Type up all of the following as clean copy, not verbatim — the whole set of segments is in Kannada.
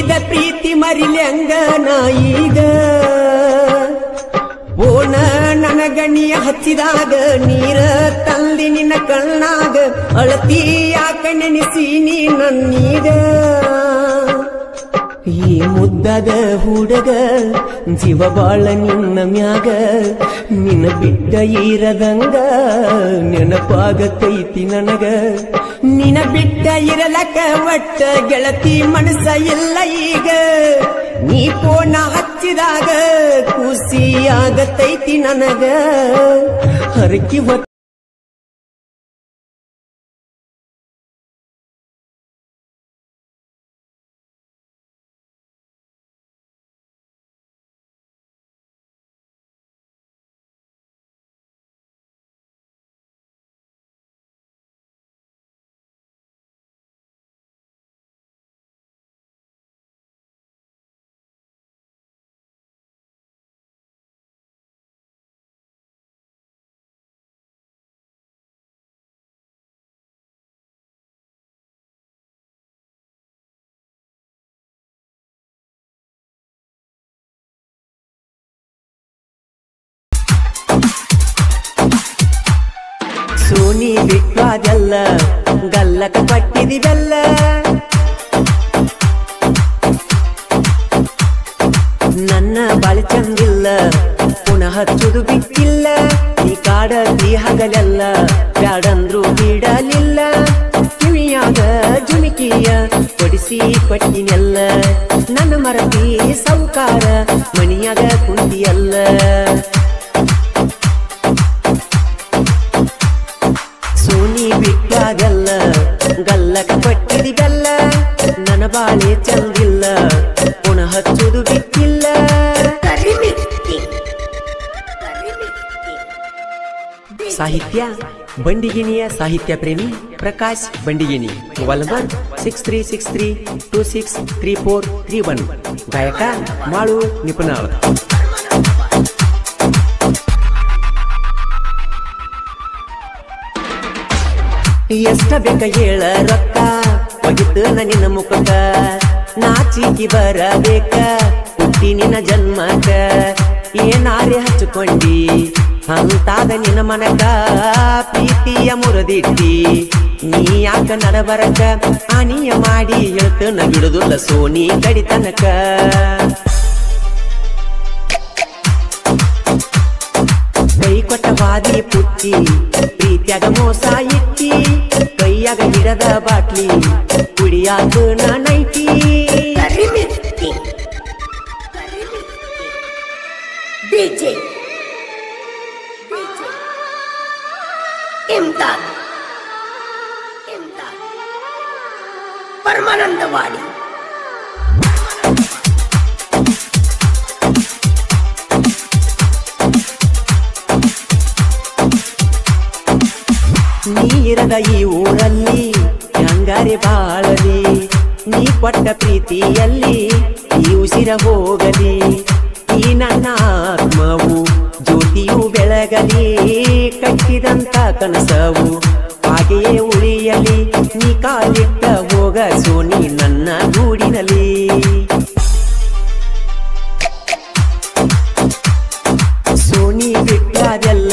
ಮಾಡಿದ ಪ್ರೀತಿ ಮರಿಲ್ಯಂಗ ನಾಯಿಗ ಓಣ ನನಗಣಿಯ ಹಚ್ಚಿದಾಗ ನೀರ ತಂದಿ ನಿನ್ನ ಕಣ್ಣಾಗ ಅಳತಿ ಯಾಕ ನೆನೆಸೀನಿ ನನ್ನೀಗ ಈ ಮುದ್ದಾದ ಹುಡುಗ ಜೀವ ಬಾಳ ನಿನ್ನ ಮ್ಯಾಗ ನಿನ್ನ ಬಿಟ್ಟ ಇರದಂಗ ನೆನಪಾಗತೈತಿ ನನಗ ನಿನ್ನ ಬಿಟ್ಟ ಇರಲಕ ಒಟ್ಟ ಗೆಳತಿ ಮನಸ್ಸ ಇಲ್ಲ ಈಗ ನೀ ಫೋನ ಹಚ್ಚಿದಾಗ ಖುಷಿ ಆಗತೈತಿ ನನಗ ಹರಕಿ ಸೋನಿ ಬಿಟ್ವಾದೆಲ್ಲ ಗಲ್ಲಕ ಪಟ್ಟಿದಿವೆಲ್ಲ ನನ್ನ ಬಾಳಿ ಚಂದಿಲ್ಲ ಪುನಃ ಹಚ್ಚುದು ಬಿಟ್ಟಿಲ್ಲ ನೀ ಕಾಡತಿ ಹಗಲೆಲ್ಲ ಬ್ಯಾಡಂದ್ರು ಬಿಡಲಿಲ್ಲ ಕಿವಿಯಾಗ ಜುಮಿಕಿಯ ಕೊಡಿಸಿ ಕೊಟ್ಟಿನೆಲ್ಲ ನನ್ನ ಮರತಿ ಸೌಕಾರ ಮಣಿಯಾಗ ಕುಂತಿಯಲ್ಲ ಸೋನಿ ಬಿಟ್ಟಾಗಲ್ಲ ಗಲ್ಲಕ ಪಟ್ಟಿದಿವೆಲ್ಲ ನನ್ನ ಬಾಳೆ ಚಂದಿಲ್ಲ ಪುನಃ ಹಚ್ಚುದು ಬಿಟ್ಟಿಲ್ಲ ಸಾಹಿತ್ಯ ಬಂಡಿಗಿನಿಯ ಸಾಹಿತ್ಯ ಪ್ರೇಮಿ ಪ್ರಕಾಶ್ ಬಂಡಿಗಿನಿ ಮೊಬೈಲ್ ನಂಬರ್ 6363263431 ಗಾಯಕ ಮಾಳು ನಿಪುಣಾಳ ಎಷ್ಟ ಬೇಕ ಹೇಳ ರೊಕ್ಕ ಒಗಿತು ನಿನ್ನ ಮುಖಕ್ಕ ನಾಚಿಕಿ ಬರಬೇಕ ಹುಟ್ಟಿ ನಿನ್ನ ಜನ್ಮಕ್ಕ ಏನಾರೆ ಹಚ್ಚಿಕೊಂಡಿ ಅಂತಾದ ನಿನ್ನ ಮನಕ ಪ್ರೀತಿಯ ಮುರದಿಟ್ಟಿ ನೀ ಯಾಕ ನಡಬರಕ ಅನಿಯ ಮಾಡಿ ಹೇಳ್ತನ ಬಿಡುದಿಲ್ಲ ಸೋನಿ ಕಡಿತನಕ ಕೈ ಕೊಟ್ಟ ವಾದಿ ಪುಟ್ಟಿ ಪ್ರೀತಿಯಾಗ ಮೋಸ ಇಟ್ಟಿ ಕೈಯಾಗ ಹಿಡದ ಬಾಟ್ಲಿ ಕುಡಿಯಾಕ ನೈಟಿ ಡಿಜೆ ಇಮ್ದಾದ್ ಪರಮಾನಂದವಾಡಿ ನೀರದ ಈ ಊರಲ್ಲಿ ಹಂಗಾರೆ ಬಾಳಲಿ ನೀ ಕೊಟ್ಟ ಪ್ರೀತಿಯಲ್ಲಿ ಈ ಉಸಿರ ಹೋಗಲಿ ಈ ನನ್ನ ಆತ್ಮವು ಜ್ಯೋತಿಯು ಬೆಳಗಲಿ ಕಟ್ಟಿದಂತ ಕನಸವು ಹಾಗೆಯೇ ಉಳಿಯಲಿ ನೀ ಕಾಲಿಟ್ಟ ಹೋಗ ಸೋನಿ ನನ್ನ ಗೂಡಿನಲ್ಲಿ ಸೋನಿ ಬಿಟ್ಟಾದೆಲ್ಲ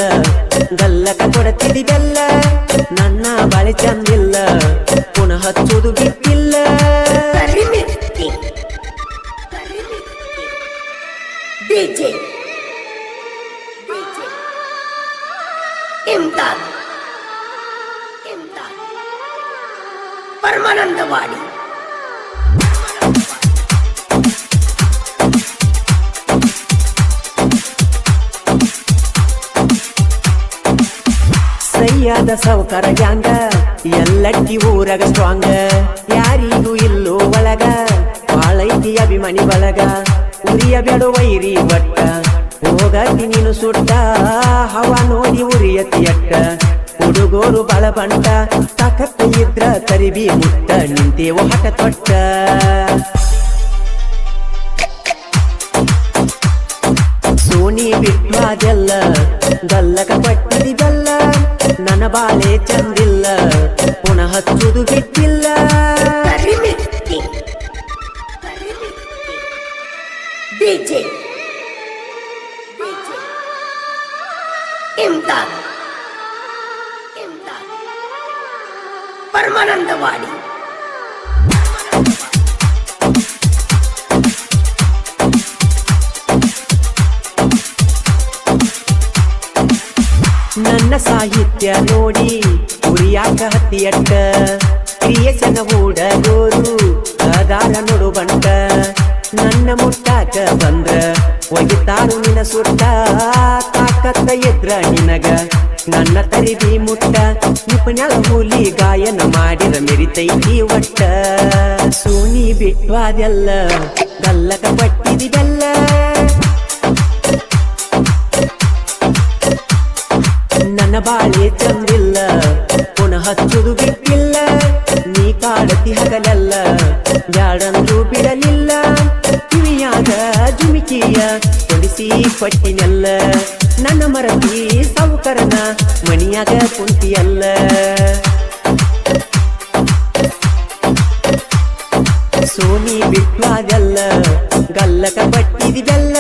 ಗಲ್ಲಕ ಕೊಡತಿದಿವೆಲ್ಲ ನನ್ನ ಬಾಳೆ ಚಂದಿಲ್ಲ ಪುನಃ ಹಚ್ಚುದು ಬಿಟ್ಟಿಲ್ಲ ಡಿಜೆ ಇಮ್ದಾದ್ ಪರಮಾನಂದವಾಡಿ ಸೈಯಾದ ಸೌಕರ ಗ್ಯಾಂಗ ಎಲ್ಲಟ್ಟಿ ಊರಗ ಸ್ಟ್ರಾಂಗ ಯಾರಿಗೂ ಇಲ್ಲೋ ಒಳಗ ಬಾಳೈತಿ ಅಭಿಮಾನಿ ಬಳಗ ಉರಿಯ ಬೇಡು ವೈರಿ ಬಟ್ಟ ಹೋಗತಿ ನೀನು ಸುಟ್ಟ ಹವ ನೋಡಿ ಉರಿಯತಿ ಅಟ್ಟ ಹುಡುಗೋರು ಬಾಳ ಬಂಟ ತಾಕತ್ತ ಇದ್ರ ತರಿಬಿ ಮುಟ್ಟ ನಿಂತೇವು ಹಠ ತೊಟ್ಟ ಸೋನಿ ಬಿಟ್ಟಾದೆಲ್ಲ ಗಲ್ಲಕ ಪಟ್ಟಿದಿವೆಲ್ಲ ನನ್ನ ಬಾಳೆ ಚಂದಿಲ್ಲ ಪುನಃ ಹಚ್ಚುದು ಬಿಟ್ಟಿಲ್ಲ DJ इमदाद परमानंदवाड़ी ನನ್ನ ಸಾಹಿತ್ಯ ನೋಡಿ ಉರಿಯಾಕ ಹತ್ತಿಯಟ್ಟ ಕ್ರಿಯೇಷನ್ ಹುಡುಗರು ಅದಾರ ನೋಡು ಬಂಟ ನನ್ನ ಮುಟ್ಟಾಕ ಬಂದ್ರ ಒಗಿತಾರು ನಿನ ಸುಟ್ಟ ತಾಕತ್ತ ಎದ್ರ ನಿನಗ ನನ್ನ ತರಿದಿ ಮುಟ್ಟ ನಿಪುಣಲ ಹುಲಿ ಗಾಯನ ಮಾಡಿದ ಮೆರಿತೈತಿ ಒಟ್ಟ ಸೋನಿ ಬಿಟ್ವಾದೆಲ್ಲ ಗಲ್ಲಕ ಪಟ್ಟಿದಿ ಬೆಲ್ಲ ನನ್ನ ಬಾಳೆ ಚಂದಿಲ್ಲ ಪುನಃ ಹಚ್ಚುದು ಬಿಟ್ಟಿಲ್ಲ ನೀ ಕಾಡತಿ ಹಗಲೆಲ್ಲ ಬ್ಯಾಡಂದ್ರು ಬಿಡಲಿಲ್ಲ ಕಿವಿಯಾಗ ಜುಮಿಕಿಯ ಕೊಡಿಸಿ ಪಟ್ಟಿನೆಲ್ಲ ನನ್ನ ಮರತಿ ಸಾವುಕರನ ಮಣಿಯಾಗ ಕುಂತಿಯಲ್ಲ ಸೋನಿ ಬಿಟ್ವಾದೆಲ್ಲ ಗಲ್ಲಕ ಪಟ್ಟಿದಿ ಬೆಲ್ಲ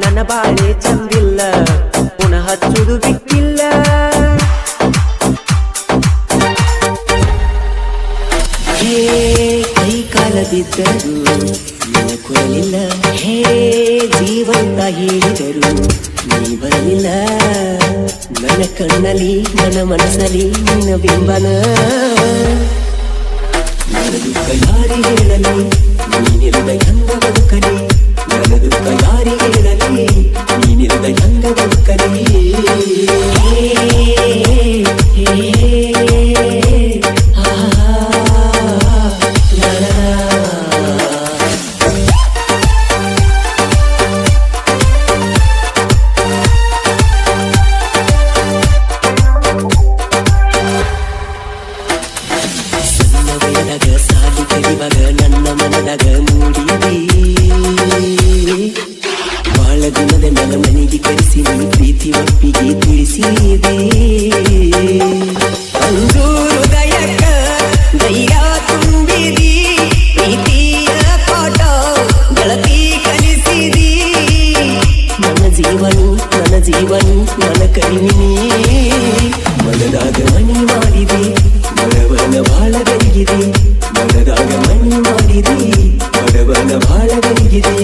ನನ್ನ ಬಾಳೆ ಚಂದಿಲ್ಲ ಪುನಃ ಹಚ್ಚುದು ಬಿಟ್ಟಿಲ್ಲ ಹೇ ಕೈ ಕಾಲದಿದ್ದರು ನಿನ್ನ ಕೊರಲಿಲ್ಲ ಹೇ ಜೀವಂತ ಹೇಳಿದರು ನೀ ಬರಲಿಲ್ಲ ನನ್ನ ಕಣ್ಣಲ್ಲಿ ನನ್ನ ಮನಸ್ಸಲ್ಲಿ ನಿನ್ನ ಬಿಂಬನ ನನ್ನ ದುಃಖ ಯಾರಿ ಹೇಳಲಿ ನೀನಿರುದ ಹೆಂಗ ಬದುಕಲಿ ನನ್ನ ದುಃಖ ಯಾರಿ ಹೇಳಲಿ ನೀನಿರುದ ಹೆಂಗ ಬದುಕಲಿ ನನ್ನ ಮನದಾಗ ಮೂಡಿದಿ ಬಾಳ ದಿನದ ನನ್ನ ಮನೆಗೆ ಕರೆಸಿ ನೀ ಪ್ರೀತಿ ಒಪ್ಪಿಗೆ ತಿಳಿಸಿದೆ ಒಂದು ಹೃದಯಕ್ಕ ಧೈರ್ಯ ತುಂಬಿದಿ ಪ್ರೀತಿಯ ಪಾಠ ಗೆಳತಿ ಕಲಿಸಿದಿ ನನ್ನ ಜೀವನು ನನ್ನ ಕರಿಮಿನಿ ಮನದಾಗ ಮಣಿ ಮಾಡಿದೆ ಮನವನ ಬಾಳ ಬೆಳಗಿದೆ ಮನದಾಗ ಮಣ್ಣು ಮಾಡಿದೆ ಬಡವನ ಬಾಳ ಬೆಳಗಿದೆ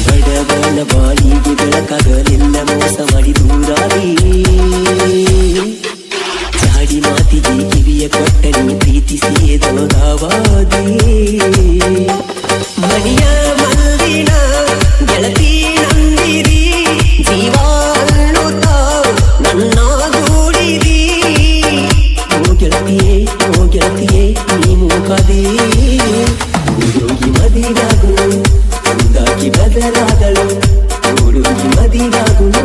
ಬಡವನ ಬಾಯಿಗೆ ಬೆಳಕಾಗಲಿಲ್ಲ ಮೋಸ ಮಾಡಿ ದೂರಾದಿ ಚಾಡಿ ಮಾತಿಗೆ ಕಿವಿಯ ಕೊಟ್ಟನಿ ಪ್ರೀತಿಸಿಯೇ ದೋದಾವಾದಿ ಮಣಿಯ ಮಲ್ಲಿನ ಗೆಳತಿ ನಂದಿರಿ ಜೀವ ಅನ್ನುತ್ತ ನನ್ನ ಗೂಡಿದಿ ಓ ಗೆಳತಿಯೇ ನೀ ಮೂಕದಿ ಹುಡುಗಿ ಮದಿರಾಗುನು ಒಂದಾಗಿ ಬದಲಾದಳು ಹುಡುಗಿ ಮದಿರಾಗುನು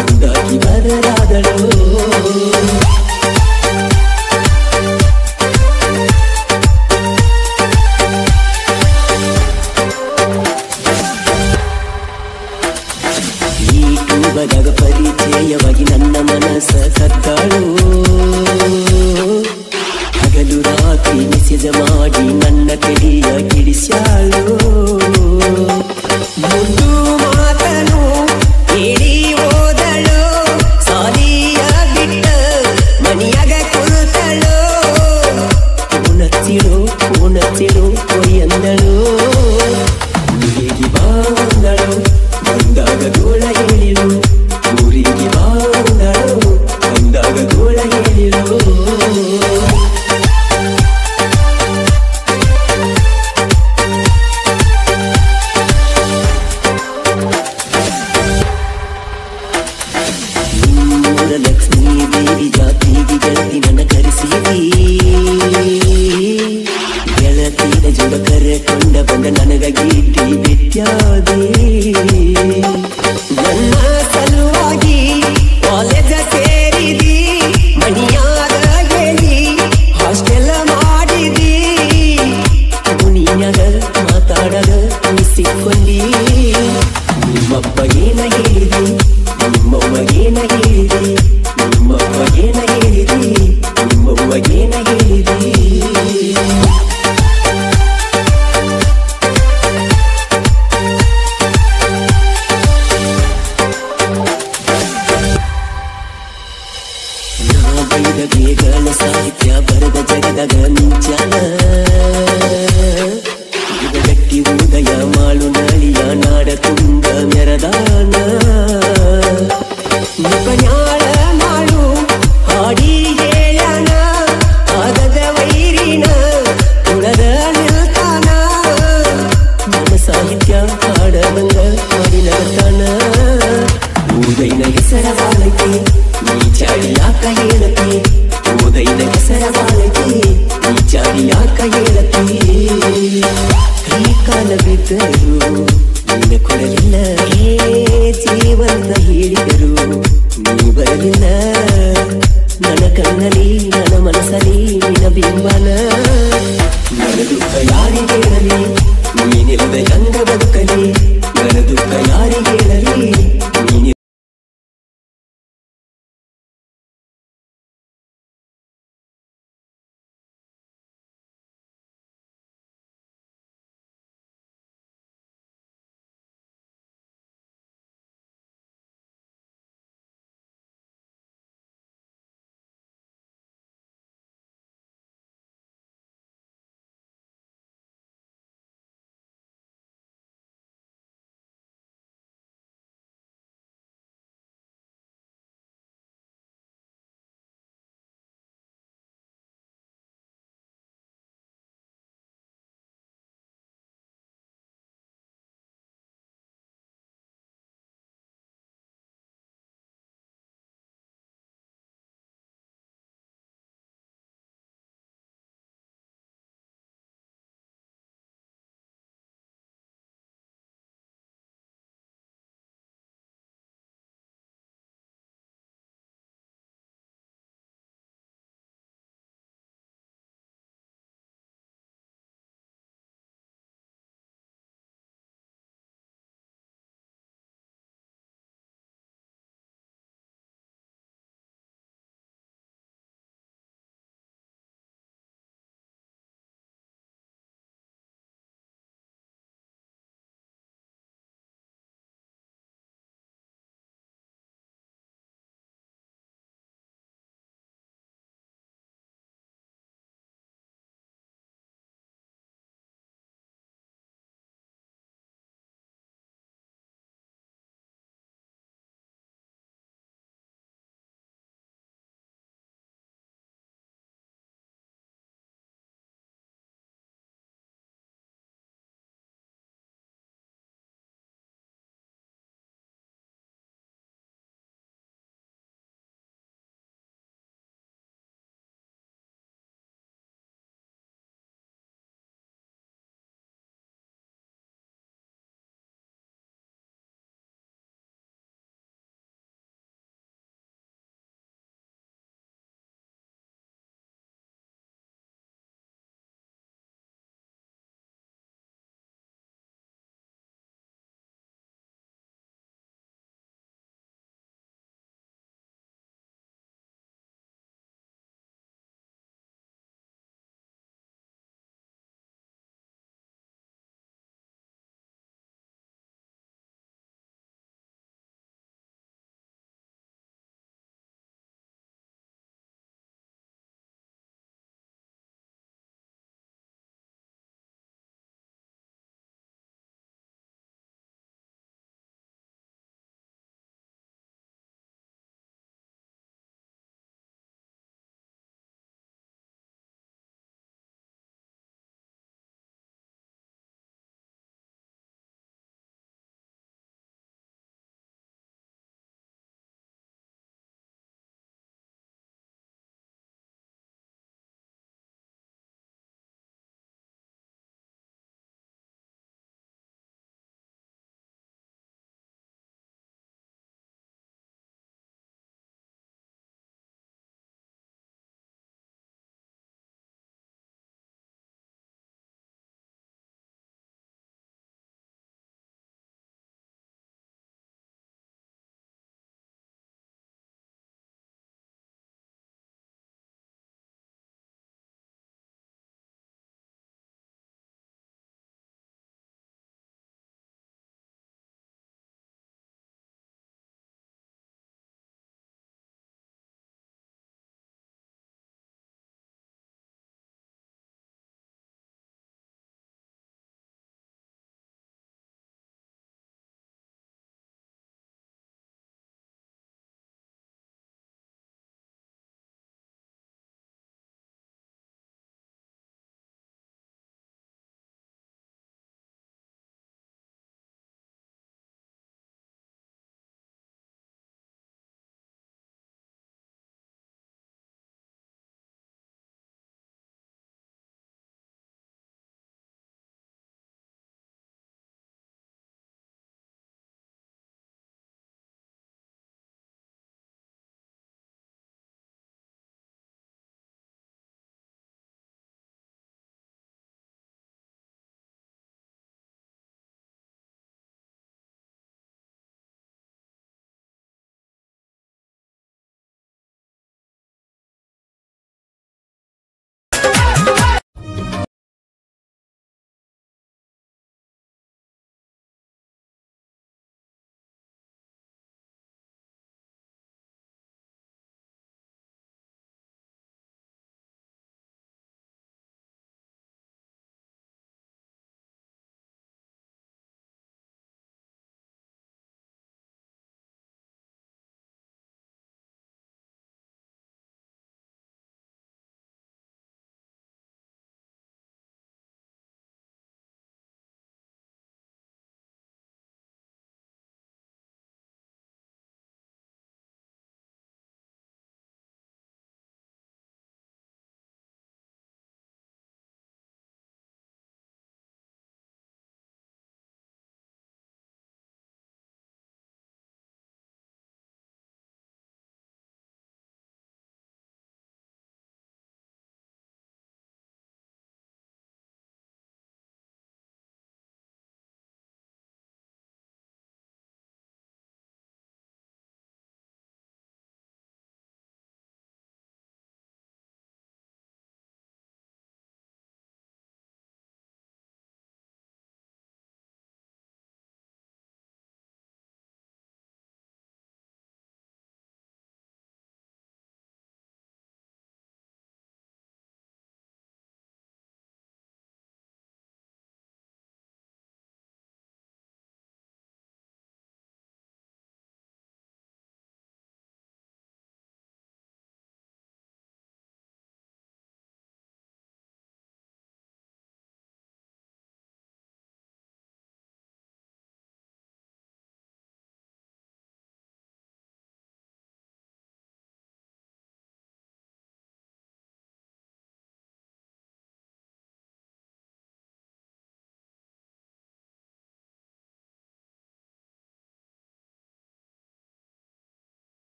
ಒಂದಾಗಿ ಬದಲಾದಳು ಯೂಟ್ಯೂಬದಾಗ ಪರಿಚಯವಾಗಿ ನನ್ನ ಮನಸ್ಸ ಕದ್ದಾಳು ಹಗಲು ರಾತ್ರಿ ಮೆಸೇಜ್ ಮಾಡಿ ನನ್ನ ತಲೆಯ ಕಿಡಿಸ್ಯಾಳು ಮುಂದು ಮಾತನು ಹೇಳಿ ಹೋದಳು ಸಾಲಿಯ ಬಿಟ್ಟ ಮನಿಯಾಗ ಕುಳಿತಳು ಪೂನಚ್ಚಿಳು ಕೊಯ್ಯಂದಳು ಊರಿಗೆ ಬಂದಳು ಬಂದಾಗ ಗೋಳ ಹೇಳಿಳು ಊರಿಗೆ ಬಂದಳು ಬಂದಾಗ ಗೋಳ ಹೇಳಿಳು ಲಕ್ಷ್ಮೀ ದೇವಿ ಜಾತಿಗೆ ಗೆಳತಿ ನನ್ನ ಕರೆಸಿದಿ ಗೆಳತಿನ ಜೋಡ ಕರೆಕೊಂಡ ಬಂದ ನನಗ ಗೀಟಿ ಬಿಟ್ಯಾದೆ ನನ್ನ ಸಲುವಾಗಿ ಕಾಲೇಜ ಸೇರಿದಿ ಮಣಿಯಾದ ಹೇಳಿ ಹಾಸ್ಟೆಲ್ ಮಾಡಿದಿ ನೀನಾಗ ಮಾತಾಡಗ ಸಿಕ್ಕೊಂಡಿ ನಿಮ್ಮಪ್ಪ ಏನ ಹೇಳಿದಿ ನಿಮ್ಮವ್ವ ಏನ ಭಕ್ತರು ನಿನ್ನ ಕೊಡಲಿಲ್ಲ ಹೇ ಜೀವಂತ ಹೇಳಿದರು ನೀ ಬರಲಿಲ್ಲ ನನ್ನ ಕಣ್ಣಲ್ಲಿ ನನ್ನ ಮನಸ್ಸಲ್ಲಿ ನಿನ್ನ ಬಿಂಬನ ನನ್ನ ದುಃಖ ಯಾರಿಗೇರಲಿ ನೀನಿಲ್ಲದ